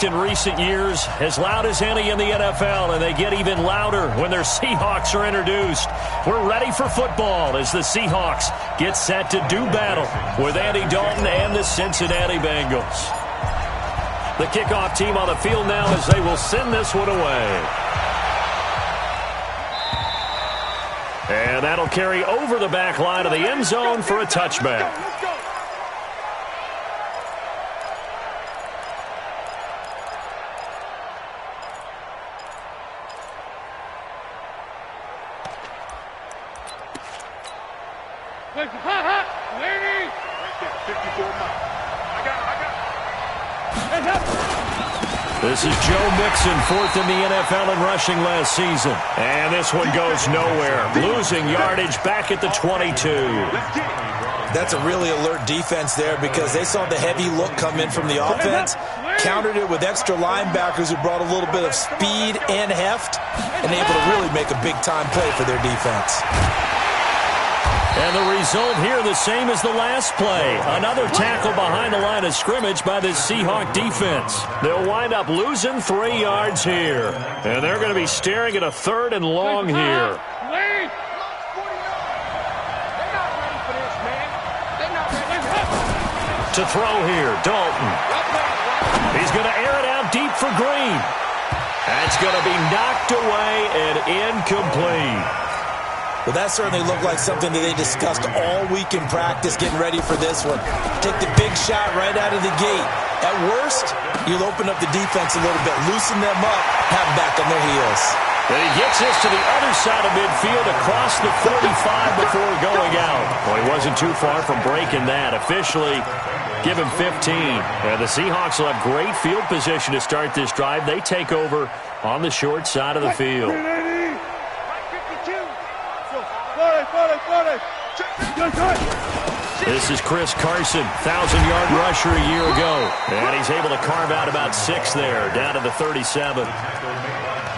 In recent years, as loud as any in the NFL, and they get even louder when their Seahawks are introduced. We're ready for football as the Seahawks get set to do battle with Andy Dalton and the Cincinnati Bengals. The kickoff team on the field now as they will send this one away. And that'll carry over the back line of the end zone for a touchback. This is Joe Mixon, fourth in the NFL in rushing last season. And this one goes nowhere. Losing yardage back at the 22. That's a really alert defense there because they saw the heavy look come in from the offense, countered it with extra linebackers who brought a little bit of speed and heft, and able to really make a big-time play for their defense. And the result here the same as the last play. Another tackle behind the line of scrimmage by this Seahawk defense. They'll wind up losing 3 yards here. And they're going to be staring at a 3rd and long here. To throw here, Dalton. He's going to air it out deep for Green. That's going to be knocked away and incomplete. Well, that certainly looked like something that they discussed all week in practice getting ready for this one. Take the big shot right out of the gate. At worst, you'll open up the defense a little bit, loosen them up, have them back on their heels. And he gets this to the other side of midfield across the 45 before going out. Well, he wasn't too far from breaking that. Officially, give him 15. And the Seahawks will have great field position to start this drive. They take over on the short side of the field. This is Chris Carson, 1,000-yard rusher a year ago. And he's able to carve out about 6 there, down to the 37.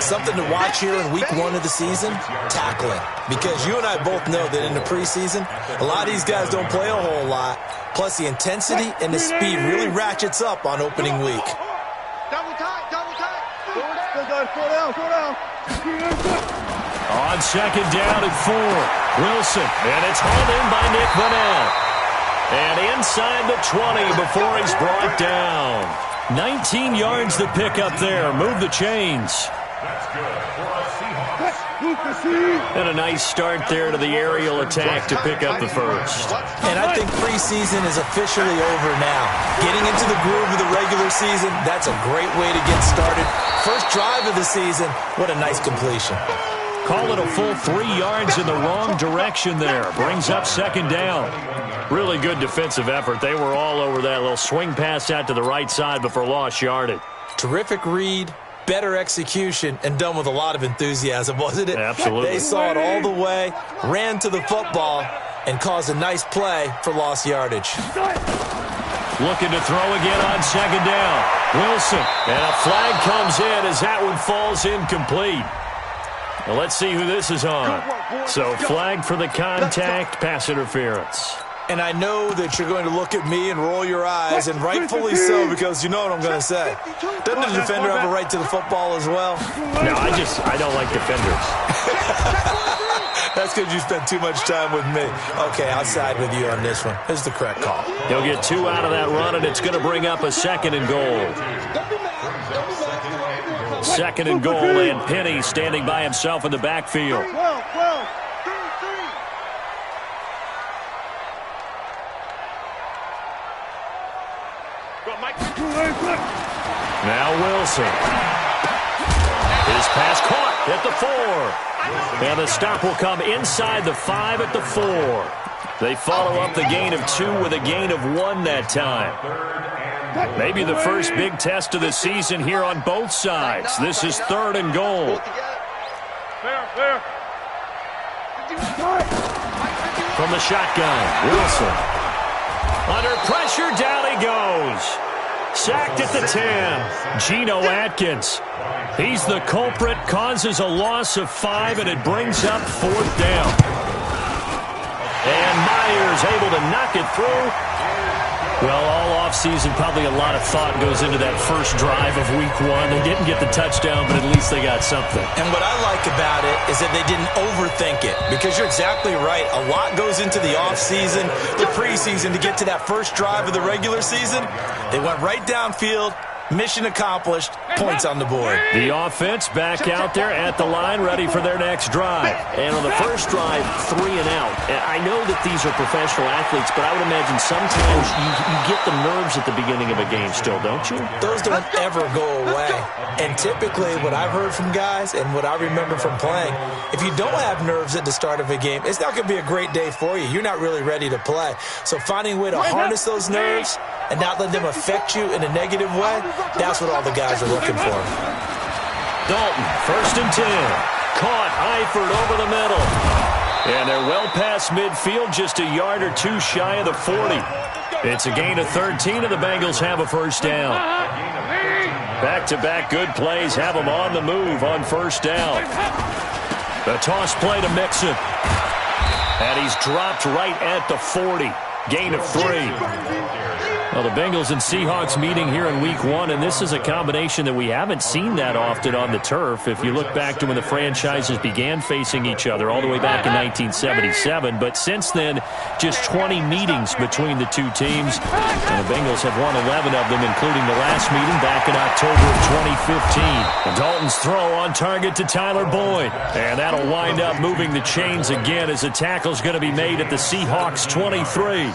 Something to watch here in week 1 of the season, tackling. Because you and I both know that in the preseason, a lot of these guys don't play a whole lot. Plus, the intensity and the speed really ratchets up on opening week. Double tight. Slow down. On 2nd down and 4, Wilson. And it's hauled in by Nick Vanell. And inside the 20 before he's brought down. 19 yards to pick up there. Move the chains. And a nice start there to the aerial attack to pick up the first. And I think preseason is officially over now. Getting into the groove of the regular season, that's a great way to get started. First drive of the season, what a nice completion. Call it a full 3 yards in the wrong direction there. Brings up 2nd down. Really good defensive effort. They were all over that little swing pass out to the right side before lost yardage. Terrific read, better execution, and done with a lot of enthusiasm, wasn't it? Absolutely. They saw it all the way, ran to the football, and caused a nice play for lost yardage. Looking to throw again on 2nd down. Wilson. And a flag comes in as that one falls incomplete. Well, let's see who this is on. So, flag for the contact, pass interference. And I know that you're going to look at me and roll your eyes, and rightfully so, because you know what I'm going to say. Doesn't the defender have a right to the football as well? No, I don't like defenders. That's because you spent too much time with me. Okay, I'll side with you on this one. This is the correct call. He'll get 2 out of that run, and it's going to bring up a 2nd and goal. 2nd and goal, and Penny standing by himself in the backfield. Now Wilson. His pass caught at the 4. And the stop will come inside the 5 at the 4. They follow up the gain of 2 with a gain of 1 that time. Maybe the first big test of the season here on both sides. This is 3rd and goal. From the shotgun, Wilson. Under pressure, down he goes. Sacked at the 10. Geno Atkins. He's the culprit, causes a loss of 5, and it brings up 4th down. And Myers able to knock it through. Well, all offseason, probably a lot of thought goes into that first drive of week one. They didn't get the touchdown, but at least they got something. And what I like about it is that they didn't overthink it, because you're exactly right. A lot goes into the offseason, the preseason, to get to that first drive of the regular season. They went right downfield. Mission accomplished. Points on the board. The offense back out there at the line, ready for their next drive. And on the first drive, 3 and out. I know that these are professional athletes, but I would imagine sometimes you get the nerves at the beginning of a game still, don't you? Those don't ever go away. And typically what I've heard from guys and what I remember from playing, if you don't have nerves at the start of a game, it's not going to be a great day for you. You're not really ready to play. So finding a way to harness those nerves and not let them affect you in a negative way, that's what all the guys are looking for. Dalton, 1st and 10. Caught Eifert over the middle. And they're well past midfield, just a yard or two shy of the 40. It's a gain of 13, and the Bengals have a first down. Back-to-back good plays have them on the move on first down. The toss play to Mixon. And he's dropped right at the 40. Gain of 3. Well, the Bengals and Seahawks meeting here in week one, and this is a combination that we haven't seen that often on the turf. If you look back to when the franchises began facing each other all the way back in 1977, but since then, just 20 meetings between the two teams. And the Bengals have won 11 of them, including the last meeting back in October of 2015. And Dalton's throw on target to Tyler Boyd. And that'll wind up moving the chains again as the tackle's going to be made at the Seahawks 23.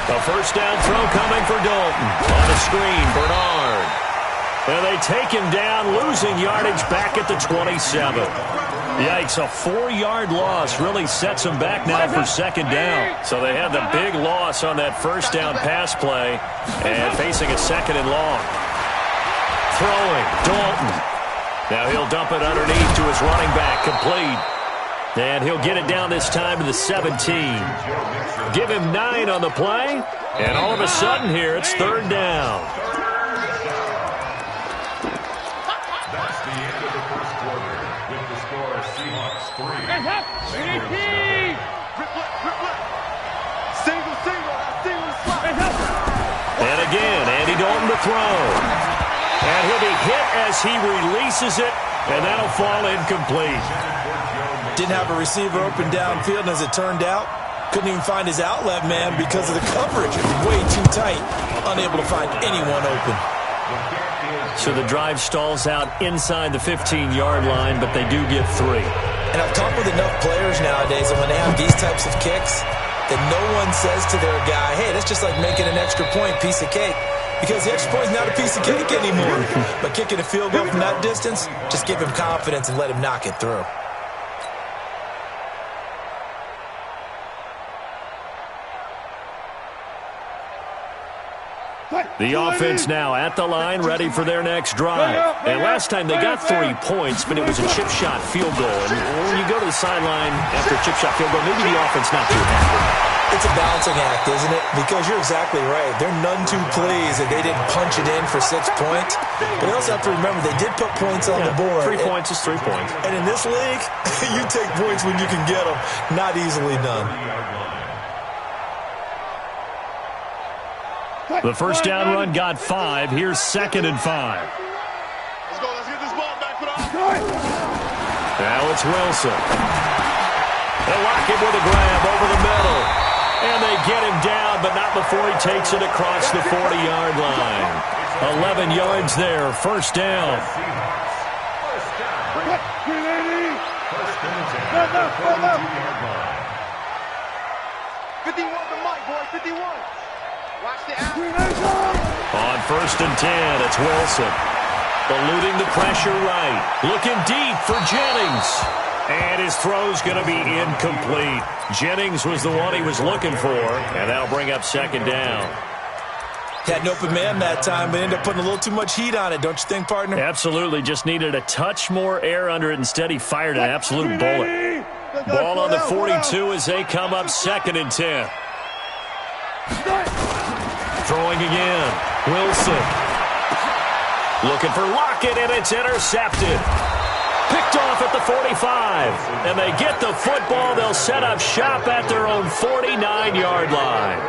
A first down throw coming for Dalton. On the screen, Bernard. And they take him down, losing yardage back at the 27. Yikes, a 4-yard loss really sets them back now for second down. So they had the big loss on that first down pass play and facing a second and long. Throwing, Dalton. Now he'll dump it underneath to his running back, complete. And he'll get it down this time to the 17. Give him 9 on the play. And all of a sudden here, it's third down. That's the end of the first quarter with the score Seahawks 3. And again, Andy Dalton to throw. And he'll be hit as he releases it. And that'll fall incomplete. Didn't have a receiver open downfield, and as it turned out, couldn't even find his outlet man because of the coverage. It was way too tight, unable to find anyone open. So the drive stalls out inside the 15-yard line, but they do get 3. And I've talked with enough players nowadays, and when they have these types of kicks, that no one says to their guy, hey, that's just like making an extra point, piece of cake. Because the extra point is not a piece of cake anymore. But kicking a field goal from that distance, just give him confidence and let him knock it through. The offense now at the line, ready for their next drive. And last time they got 3 points, but it was a chip shot field goal. And when you go to the sideline after a chip shot field goal, maybe the offense not too happy. It's a balancing act, isn't it? Because you're exactly right. They're none too pleased that they didn't punch it in for 6 points. But you also have to remember they did put points on the board. 3 points is 3 points. And in this league, you take points when you can get them. Not easily done. The first down run got 5. Here's 2nd and 5. Let's go. Let's get this ball back for the Now it's Wilson. They'll lock him with a grab over the middle. And they get him down, but not before he takes it across the 40-yard line. 11 yards there, first down. On 1st and 10, it's Wilson. Eluding the pressure right. Looking deep for Jennings. And his throw's going to be incomplete. Jennings was the one he was looking for, and that'll bring up 2nd down. Had an open man that time, but ended up putting a little too much heat on it, don't you think, partner? Absolutely. Just needed a touch more air under it. Instead, he fired an absolute bullet. Ball on the 42 as they come up 2nd and 10. Throwing again. Wilson. Looking for Lockett, and it's intercepted. Picked off at the 45. And they get the football. They'll set up shop at their own 49-yard line.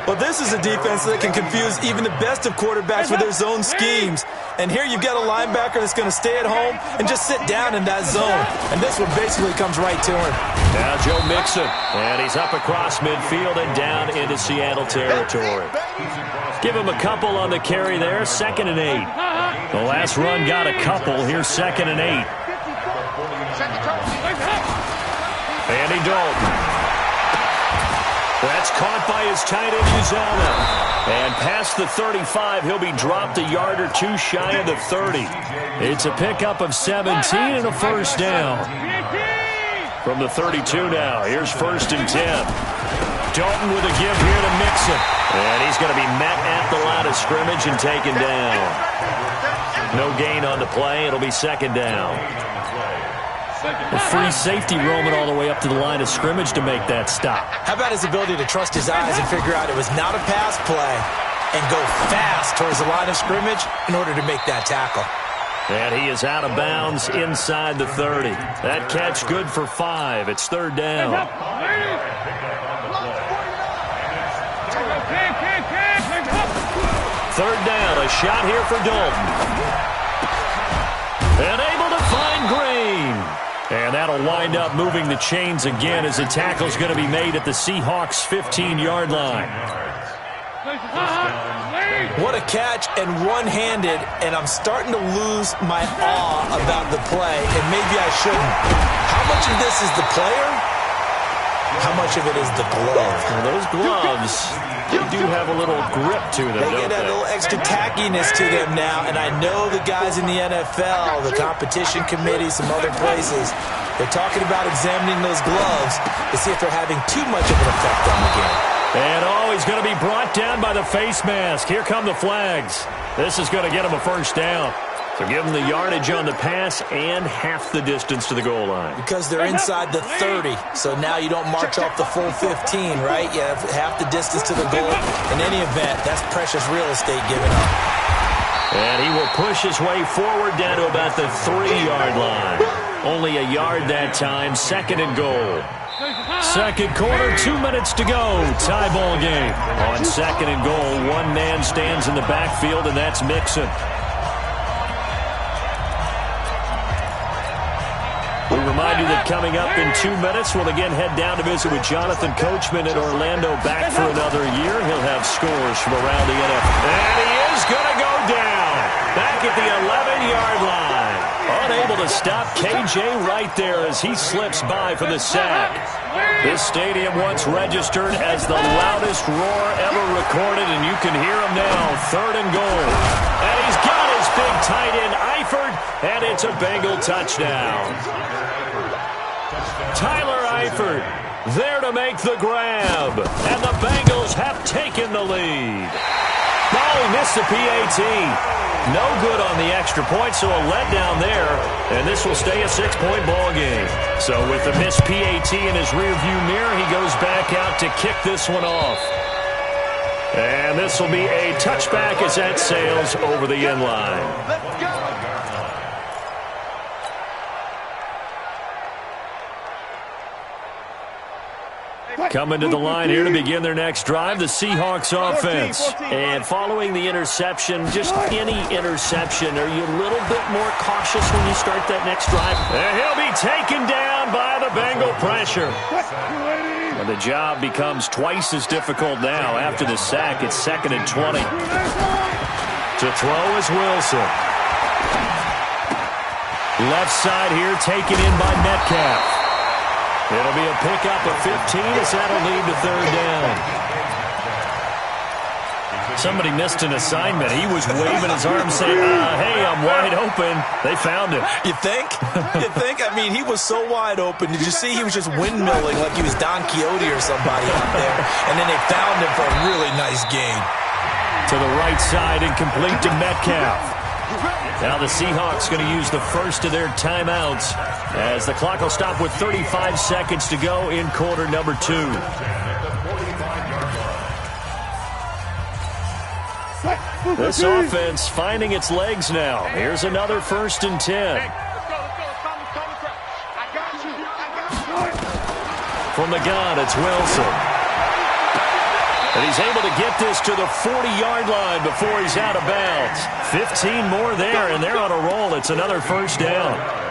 Well, this is a defense that can confuse even the best of quarterbacks with their zone schemes. And here you've got a linebacker that's going to stay at home and just sit down in that zone. And this one basically comes right to him. Now Joe Mixon, and he's up across midfield and down into Seattle territory. Give him a couple on the carry there, 2nd and 8. The last run got a couple. Here's 2nd and 8. Andy Dalton. That's caught by his tight end, Uzama. And past the 35, he'll be dropped a yard or two shy of the 30. It's a pickup of 17 and a first down. From the 32 now, here's 1st and 10. Dalton with a give here to Mixon. And he's going to be met at the line of scrimmage and taken down. No gain on the play. It'll be 2nd down. A free safety roaming all the way up to the line of scrimmage to make that stop. How about his ability to trust his eyes and figure out it was not a pass play and go fast towards the line of scrimmage in order to make that tackle. And he is out of bounds inside the 30. That catch good for 5. It's 3rd down. 3rd down. A shot here for Dalton. And able to find Green. And that'll wind up moving the chains again as the tackle's going to be made at the Seahawks' 15-yard line. What a catch, and one-handed, and I'm starting to lose my awe about the play, and maybe I shouldn't. How much of this is the player? How much of it is the glove? Well, those gloves, they do have a little grip to them, They get that little extra tackiness to them now, and I know the guys in the NFL, the competition committee, some other places, they're talking about examining those gloves to see if they're having too much of an effect on the game. And he's going to be brought down by the face mask. Here come the flags. This is going to get him a first down. So give him the yardage on the pass and half the distance to the goal line. Because they're inside the 30, so now you don't march off the full 15, right? You have half the distance to the goal. In any event, that's precious real estate given up. And he will push his way forward down to about the 3-yard line. Only a yard that time, 2nd and goal. 2nd quarter, 2 minutes to go. Tie ball game. On 2nd and goal, one man stands in the backfield, and that's Mixon. We remind you that coming up in 2 minutes, we'll again head down to visit with Jonathan Coachman in Orlando, back for another year. He'll have scores from around the NFL. And he is going to go down. Back at the 11-yard line. Unable to stop KJ right there as he slips by for the sack. This stadium once registered as the loudest roar ever recorded, and you can hear him now. 3rd and goal. And he's got his big tight end, Eifert, and it's a Bengal touchdown. Tyler Eifert there to make the grab, and the Bengals have taken the lead. Oh, he missed the PAT. No good on the extra point, so a letdown there, and this will stay a 6-point ball game. So with the missed PAT in his rearview mirror, he goes back out to kick this one off. And this will be a touchback as that sails over the end line. Coming to the line here to begin their next drive, the Seahawks offense. And following the interception, just any interception, are you a little bit more cautious when you start that next drive? And he'll be taken down by the Bengal pressure. And the job becomes twice as difficult now after the sack. It's 2nd and 20. To throw is Wilson. Left side here taken in by Metcalf. It'll be a pickup of 15 as that'll lead to 3rd down. Somebody missed an assignment. He was waving his arms saying, hey, I'm wide open. They found him. You think? You think? I mean, he was so wide open. Did you see he was just windmilling like he was Don Quixote or somebody out there? And then they found him for a really nice gain. To the right side and complete to Metcalf. Now the Seahawks going to use the first of their timeouts as the clock will stop with 35 seconds to go in quarter number 2. This offense finding its legs now. Here's another 1st and 10. From the gun, it's Wilson. And he's able to get this to the 40-yard line before he's out of bounds. 15 more there, and they're on a roll. It's another first down.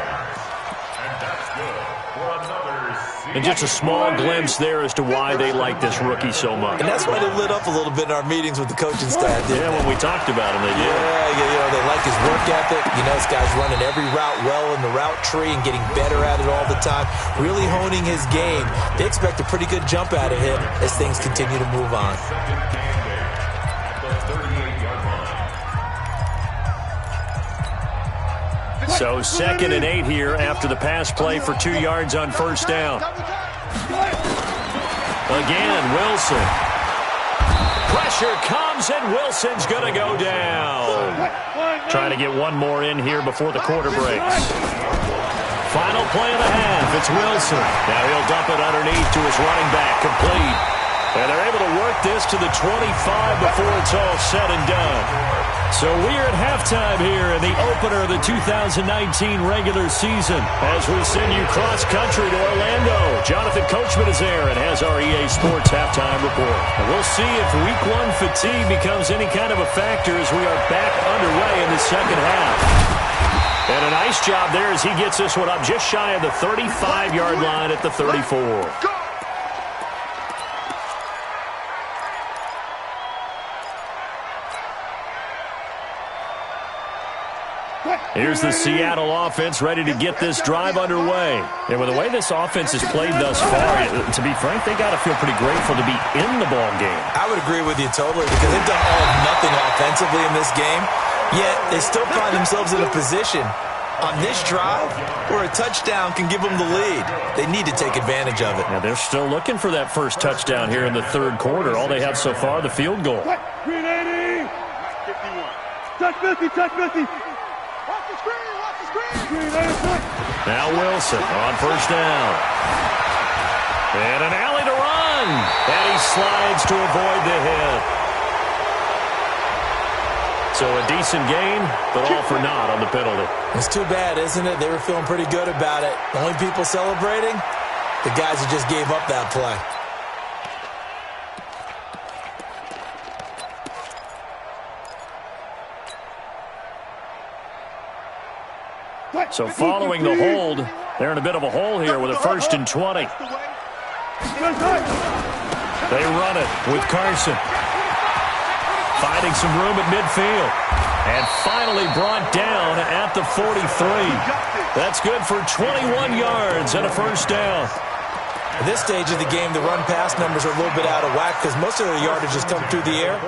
And just a small glimpse there as to why they like this rookie so much. And that's why they lit up a little bit in our meetings with the coaching staff. Yeah, when we talked about him, they did. Yeah, they like his work ethic. You know, this guy's running every route well in the route tree and getting better at it all the time, really honing his game. They expect a pretty good jump out of him as things continue to move on. So 2nd and 8 here after the pass play for 2 yards on first down. Again, Wilson. Pressure comes, and Wilson's going to go down. Trying to get one more in here before the quarter breaks. Final play of the half. It's Wilson. Now he'll dump it underneath to his running back. Complete. And they're able to work this to the 25 before it's all said and done. So we're at halftime here in the opener of the 2019 regular season as we send you cross-country to Orlando. Jonathan Coachman is there and has our EA Sports halftime report. And we'll see if Week 1 fatigue becomes any kind of a factor as we are back underway in the second half. And a nice job there as he gets this one up just shy of the 35-yard line at the 34. Here's the Seattle offense ready to get this drive underway. And with the way this offense has played thus far, to be frank, they got to feel pretty grateful to be in the ball game. I would agree with you totally because they've done all of nothing offensively in this game, yet they still find themselves in a position on this drive where a touchdown can give them the lead. They need to take advantage of it. Now they're still looking for that first touchdown here in the third quarter. All they have so far, the field goal. 380. 51. Touch 50, touch 50. Now Wilson on first down. And an alley to run. And he slides to avoid the hit. So a decent game, but all for naught on the penalty. It's too bad, isn't it? They were feeling pretty good about it. The only people celebrating, the guys who just gave up that play. So following the hold, they're in a bit of a hole here with a 1st and 20. They run it with Carson. Finding some room at midfield. And finally brought down at the 43. That's good for 21 yards and a first down. At this stage of the game, the run-pass numbers are a little bit out of whack because most of their yardage has come through the air.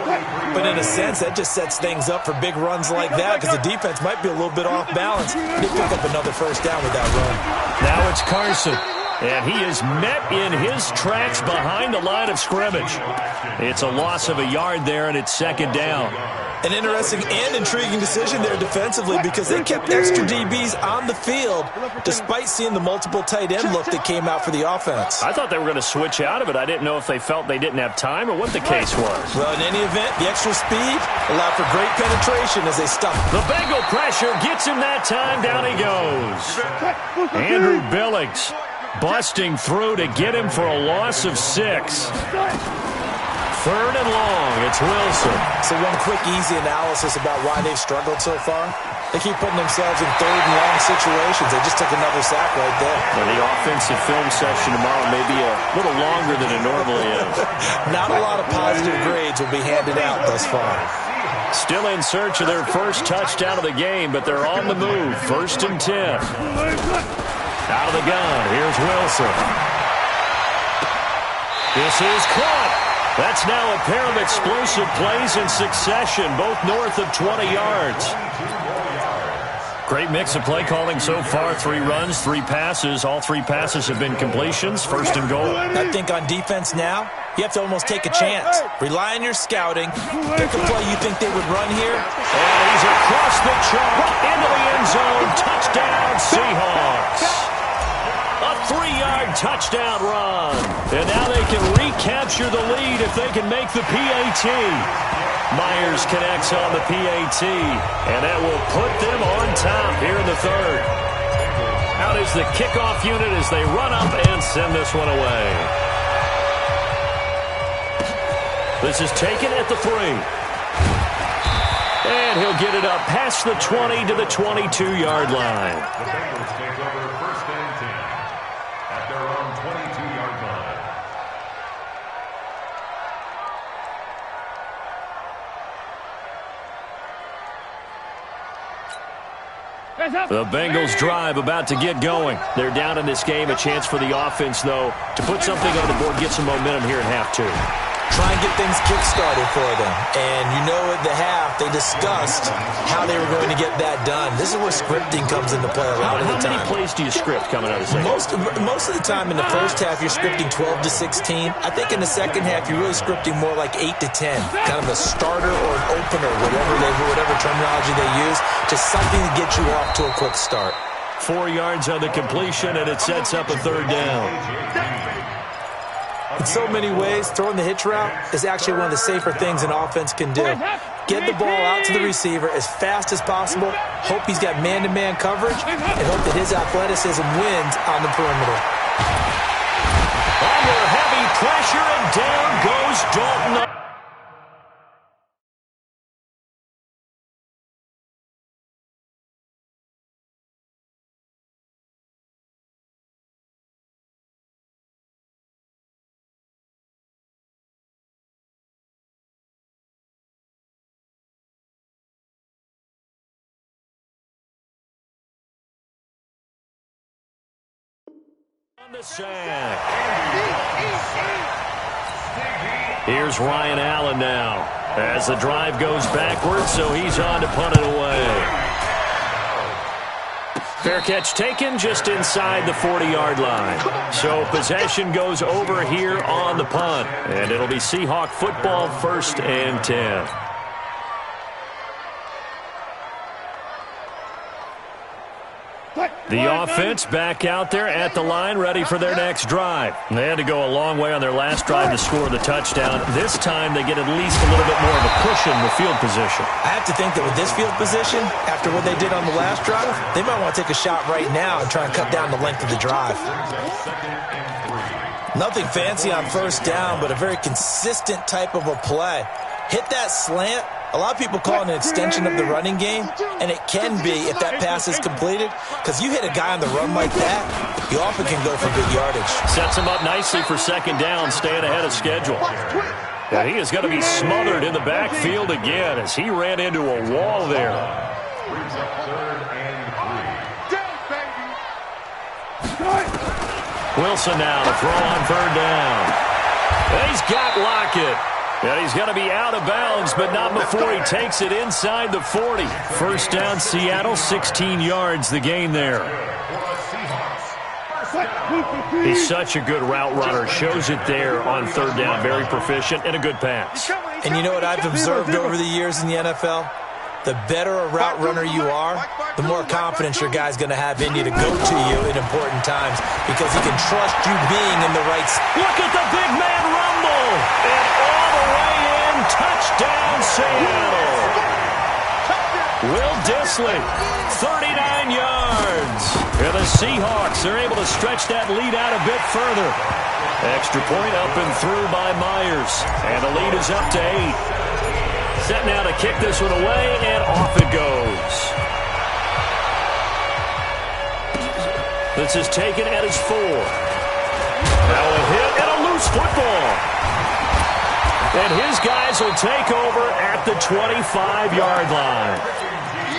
But in a sense, that just sets things up for big runs like that because the defense might be a little bit off balance. They pick up another first down with that run. Now it's Carson. And he is met in his tracks behind the line of scrimmage. It's a loss of a yard there, and it's 2nd down. An interesting and intriguing decision there defensively because they kept extra DBs on the field despite seeing the multiple tight end look that came out for the offense. I thought they were going to switch out of it. I didn't know if they felt they didn't have time or what the case was. Well, in any event, the extra speed allowed for great penetration as they stopped. The Bengal pressure gets him that time. Down he goes. Andrew Billings busting through to get him for a loss of 6. 3rd and long, it's Wilson. So one quick, easy analysis about why they've struggled so far. They keep putting themselves in 3rd and long situations. They just took another sack right there. Well, the offensive film session tomorrow may be a little longer than it normally is. Not a lot of positive grades will be handed out thus far. Still in search of their first touchdown of the game, but they're on the move. 1st and 10. Out of the gun, here's Wilson. This is caught. That's now a pair of explosive plays in succession, both north of 20 yards. Great mix of play calling so far. 3 runs, 3 passes. All 3 passes have been completions. 1st and goal. I think on defense now, you have to almost take a chance. Rely on your scouting. Pick a play you think they would run here. And he's across the chalk into the end zone. Touchdown, Seahawks. A 3-yard touchdown run. And now they can recapture the lead if they can make the PAT. Myers connects on the PAT. And that will put them on top here in the 3rd. Out is the kickoff unit as they run up and send this one away. This is taken at the 3. And he'll get it up past the 20 to the 22-yard line. The Bengals take over 1st and 10 at their own 22-yard line. The Bengals drive about to get going. They're down in this game. A chance for the offense, though, to put something on the board, get some momentum here in half 2. Try and get things kick-started for them. And you know at the half, they discussed how they were going to get that done. This is where scripting comes into play a lot of the time. How many plays do you script coming out of the second? Most of the time in the first half, you're scripting 12 to 16. I think in the second half, you're really scripting more like 8 to 10. Kind of a starter or an opener, whatever terminology they use. Just something to get you off to a quick start. 4 yards on the completion, and it sets up a 3rd down. In so many ways, throwing the hitch route is actually one of the safer things an offense can do. Get the ball out to the receiver as fast as possible, hope he's got man-to-man coverage, and hope that his athleticism wins on the perimeter. Under heavy pressure, and down goes Dalton. On the sack. Here's Ryan Allen now as the drive goes backwards, so he's on to punt it away. Fair catch taken just inside the 40-yard line. So possession goes over here on the punt, and it'll be Seahawk football 1st and 10. The offense back out there at the line, ready for their next drive. They had to go a long way on their last drive to score the touchdown. This time they get at least a little bit more of a cushion with field position. I have to think that with this field position, after what they did on the last drive, they might want to take a shot right now and try and cut down the length of the drive. Nothing fancy on 1st down, but a very consistent type of a play. Hit that slant. A lot of people call it an extension of the running game, and it can be if that pass is completed, because you hit a guy on the run like that, you often can go for big yardage. Sets him up nicely for 2nd down, staying ahead of schedule. Yeah, he is going to be smothered in the backfield again as he ran into a wall there. Brings up 3rd and 3. Wilson now to throw on 3rd down. And he's got Lockett. And he's going to be out of bounds, but not before he takes it inside the 40. 1st down, Seattle, 16 yards, the gain there. He's such a good route runner. Shows it there on 3rd down. Very proficient and a good pass. And you know what I've observed over the years in the NFL? The better a route runner you are, the more confidence your guy's going to have in you to go to you in important times because he can trust you being in the right spot. Look at the big man rumble. And all the way in, touchdown Seattle. Will Dissly, 39 yards. And the Seahawks are able to stretch that lead out a bit further. Extra point up and through by Myers. And the lead is up to 8. Set now to kick this one away, and off it goes. This is taken at his 4. Now a hit and a loose football. And his guys will take over at the 25-yard line.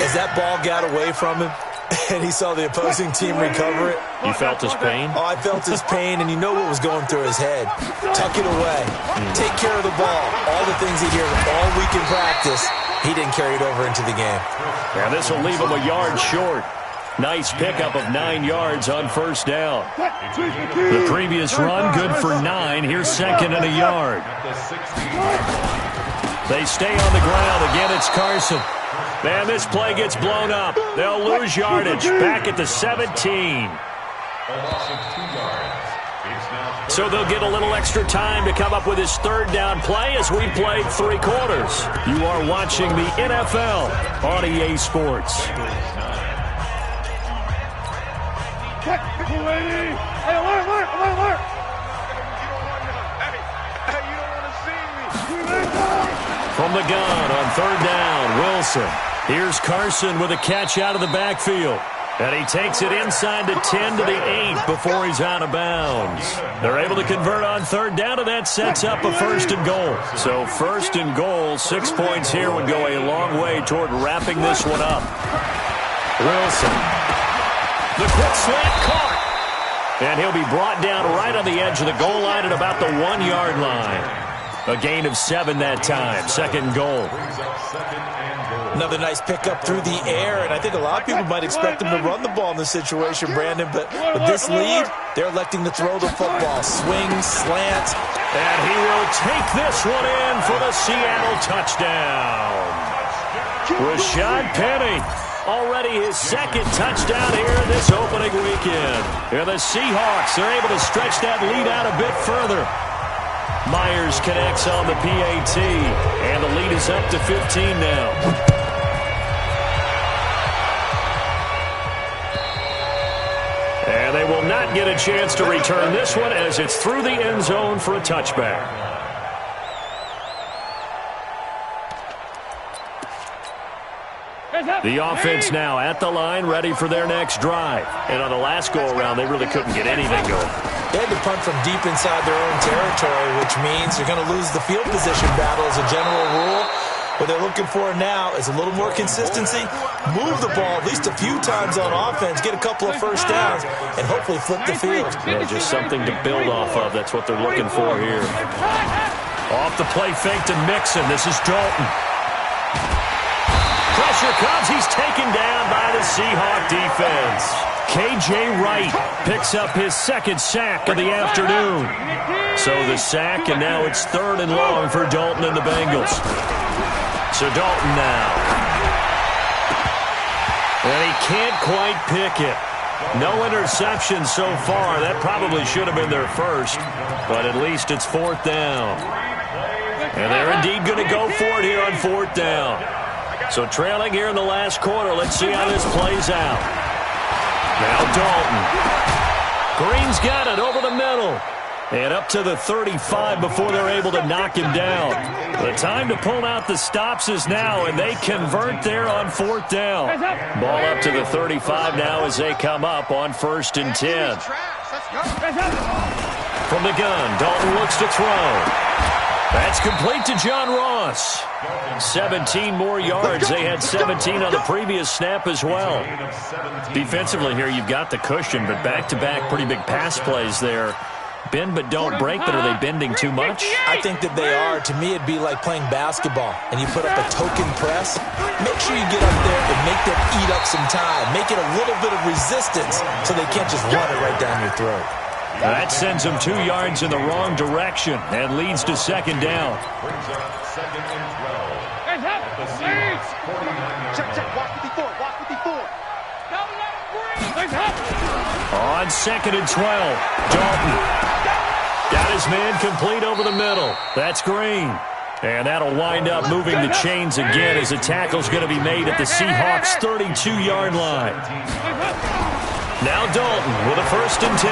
As that ball got away from him, and he saw the opposing team recover it. You felt his pain? Oh, I felt his pain, and you know what was going through his head. Tuck it away. Take care of the ball. All the things he hears all week in practice, he didn't carry it over into the game. And this will leave him a yard short. Nice pickup of 9 yards on 1st down. The previous run, good for 9. Here's 2nd and a yard. They stay on the ground. Again, it's Carson. Man, this play gets blown up. They'll lose yardage. Back at the 17. So they'll get a little extra time to come up with his 3rd down play as we played 3 quarters. You are watching the NFL on EA Sports. Check. Hey, alert. Hey, you don't want to see me. From the gun on third down, Wilson. Here's Carson with a catch out of the backfield. And he takes it inside the 10 to the 8 before he's out of bounds. They're able to convert on third down, and that sets up a first and goal. So first and goal, 6 points here would go a long way toward wrapping this one up. Wilson. The quick slant caught. And he'll be brought down right on the edge of the goal line at about the 1-yard line. A gain of 7 that time. Second and goal. Another nice pickup through the air, and I think a lot of people might expect them to run the ball in this situation, Brandon, but with this lead, they're electing to throw the football. Swing, slant. And he will take this one in for the Seattle touchdown. Rashad Penny, already his second touchdown here this opening weekend. And the Seahawks are able to stretch that lead out a bit further. Myers connects on the PAT, and the lead is up to 15 now. And they will not get a chance to return this one as it's through the end zone for a touchback. The offense now at the line, ready for their next drive. And on the last go-around, they really couldn't get anything going. They had to punt from deep inside their own territory, which means you're going to lose the field position battle as a general rule. What they're looking for now is a little more consistency, move the ball at least a few times on offense, get a couple of first downs, and hopefully flip the field. Yeah, just something to build off of. That's what they're looking for here. Off the play fake to Mixon. This is Dalton. Pressure comes. He's taken down by the Seahawk defense. K.J. Wright picks up his second sack of the afternoon. So the sack, and now it's third and long for Dalton and the Bengals. So Dalton now. And he can't quite pick it. No interception so far. That probably should have been their first, but at least it's fourth down. And they're indeed going to go for it here on fourth down. So trailing here in the last quarter. Let's see how this plays out. Now Dalton. Green's got it over the middle. And up to the 35 before they're able to knock him down. The time to pull out the stops is now, and they convert there on fourth down. Ball up to the 35 now as they come up on 1st and 10. From the gun, Dalton looks to throw. That's complete to John Ross. 17 more yards. They had 17 on the previous snap as well. Defensively here, you've got the cushion, but back-to-back pretty big pass plays there. Bend but don't break, but are they bending too much? I think that they are. To me, it'd be like playing basketball, and you put up a token press. Make sure you get up there and make them eat up some time. Make it a little bit of resistance so they can't just run it right down your throat. That sends them 2 yards in the wrong direction and leads to second down. Second and 12. Check. Walk 54. On 2nd and 12, Dalton got his man complete over the middle. That's Green. And that'll wind up moving the chains again as the tackle's going to be made at the Seahawks' 32-yard line. Now Dalton with a 1st and 10.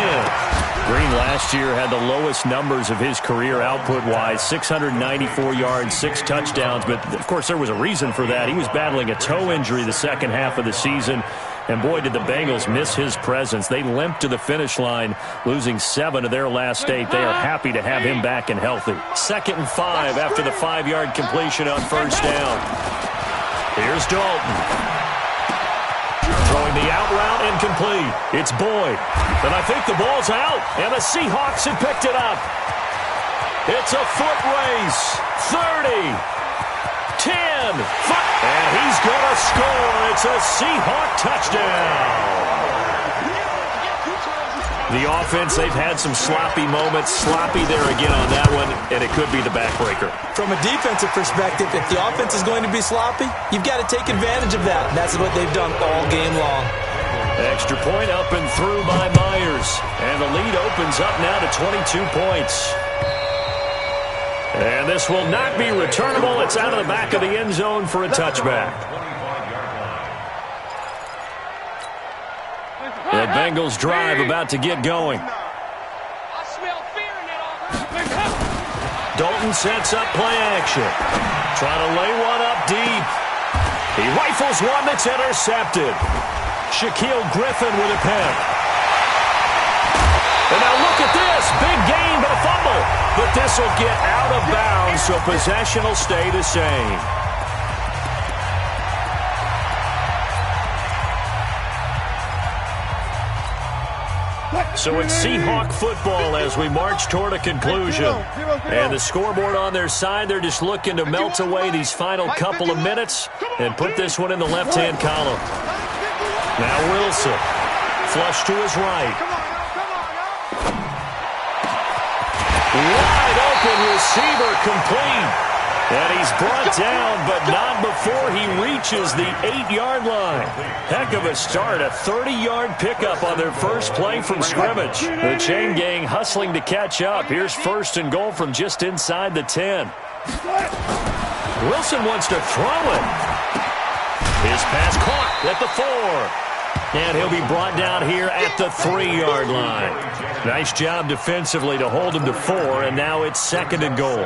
Green last year had the lowest numbers of his career output-wise, 694 yards, 6 touchdowns. But, of course, there was a reason for that. He was battling a toe injury the second half of the season. And, boy, did the Bengals miss his presence. They limped to the finish line, losing 7 of their last 8. They are happy to have him back and healthy. 2nd and 5 after the 5-yard completion on 1st down. Here's Dalton. Throwing the out route incomplete. It's Boyd. And I think the ball's out. And the Seahawks have picked it up. It's a foot race. 30. 10. And he's going to score. It's a Seahawk touchdown. The offense, they've had some sloppy moments. Sloppy there again on that one, and it could be the backbreaker. From a defensive perspective, if the offense is going to be sloppy, you've got to take advantage of that. And that's what they've done all game long. Extra point up and through by Myers. And the lead opens up now to 22 points. And this will not be returnable. It's out of the back of the end zone for a touchback. The The Bengals drive about to get going. I smell fear in that. Dalton sets up play action. Trying to lay one up deep. He rifles one that's intercepted. Shaquille Griffin with a pick. And now look at this. Big gain, but a fumble. But this will get out of bounds, so possession will stay the same. So it's Seahawk football as we march toward a conclusion. And the scoreboard on their side, they're just looking to melt away these final couple of minutes and put this one in the left-hand column. Now Wilson, flush to his right. Wide open receiver complete. And he's brought down, but not before he reaches the 8-yard line. Heck of a start, a 30-yard pickup on their first play from scrimmage. The chain gang hustling to catch up. Here's first and goal from just inside the 10. Wilson wants to throw it. His pass caught at the 4. And he'll be brought down here at the 3-yard line. Nice job defensively to hold him to 4, and now it's second and goal.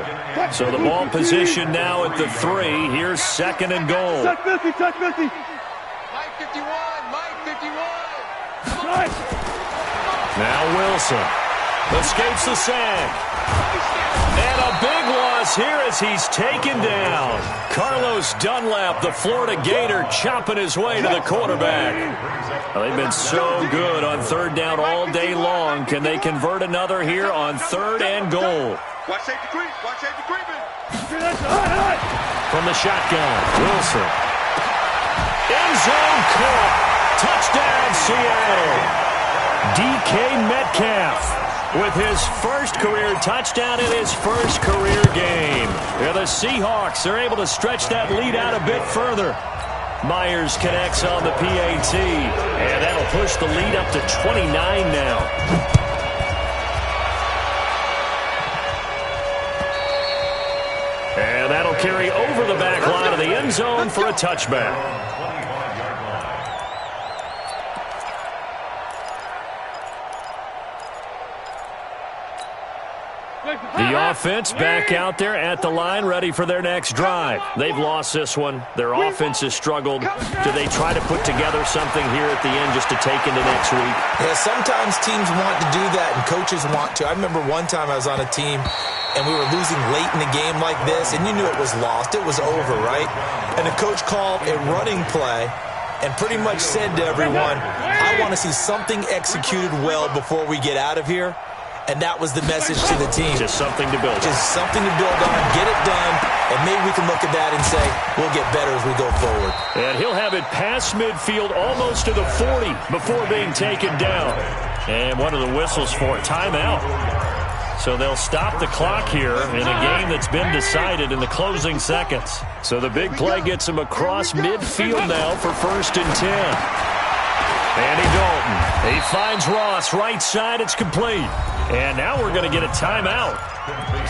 So the ball position now at the 3. Here's second and goal. Mike 51, Mike 51. Now Wilson escapes the sack. And a big loss here as he's taken down. Carlos Dunlap, the Florida Gator, chopping his way to the quarterback. Well, they've been so good on third down all day long. Can they convert another here on third and goal? Watch safety creep. Watch safety creeping. From the shotgun, Wilson. End zone caught. Touchdown, Seattle. DK Metcalf with his first career touchdown in his first career game. Yeah, the Seahawks are able to stretch that lead out a bit further. Myers connects on the PAT, and that'll push the lead up to 29 now. And that'll carry over the back line of the end zone for a touchback. The offense back out there at the line, ready for their next drive. They've lost this one. Their offense has struggled. Do they try to put together something here at the end just to take into next week? Yeah, sometimes teams want to do that, and coaches want to. I remember one time I was on a team, and we were losing late in the game like this, and you knew it was lost. It was over, right? And the coach called a running play and pretty much said to everyone, I want to see something executed well before we get out of here. And that was the message to the team. Just something to build on. Just something to build on, get it done, and maybe we can look at that and say, we'll get better as we go forward. And he'll have it past midfield almost to the 40 before being taken down. And what are the whistles for? Timeout. So they'll stop the clock here in a game that's been decided in the closing seconds. So the big play gets him across midfield now for first and 10. Andy Dalton, he finds Ross, right side, it's complete. And now we're going to get a timeout.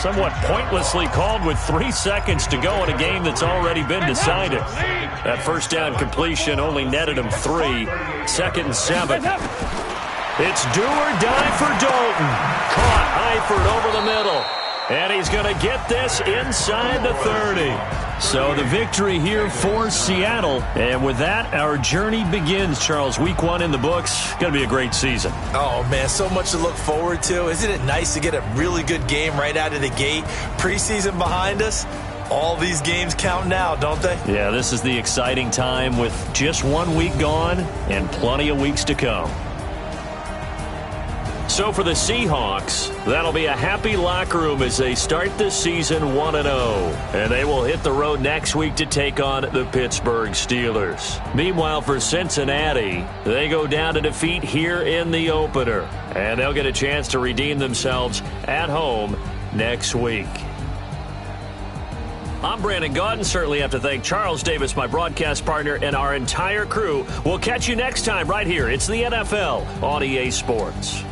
Somewhat pointlessly called with 3 seconds to go in a game that's already been decided. That first down completion only netted him 3. Second and 7. It's do or die for Dalton. Caught Eifert over the middle. And he's going to get this inside the 30. So the victory here for Seattle. And with that, our journey begins, Charles. Week 1 in the books. Going to be a great season. Oh, man, so much to look forward to. Isn't it nice to get a really good game right out of the gate? Preseason behind us. All these games count now, don't they? Yeah, this is the exciting time with just 1 week gone and plenty of weeks to come. So for the Seahawks, that'll be a happy locker room as they start this season 1-0. And they will hit the road next week to take on the Pittsburgh Steelers. Meanwhile, for Cincinnati, they go down to defeat here in the opener. And they'll get a chance to redeem themselves at home next week. I'm Brandon Gaudin. Certainly have to thank Charles Davis, my broadcast partner, and our entire crew. We'll catch you next time right here. It's the NFL on EA Sports.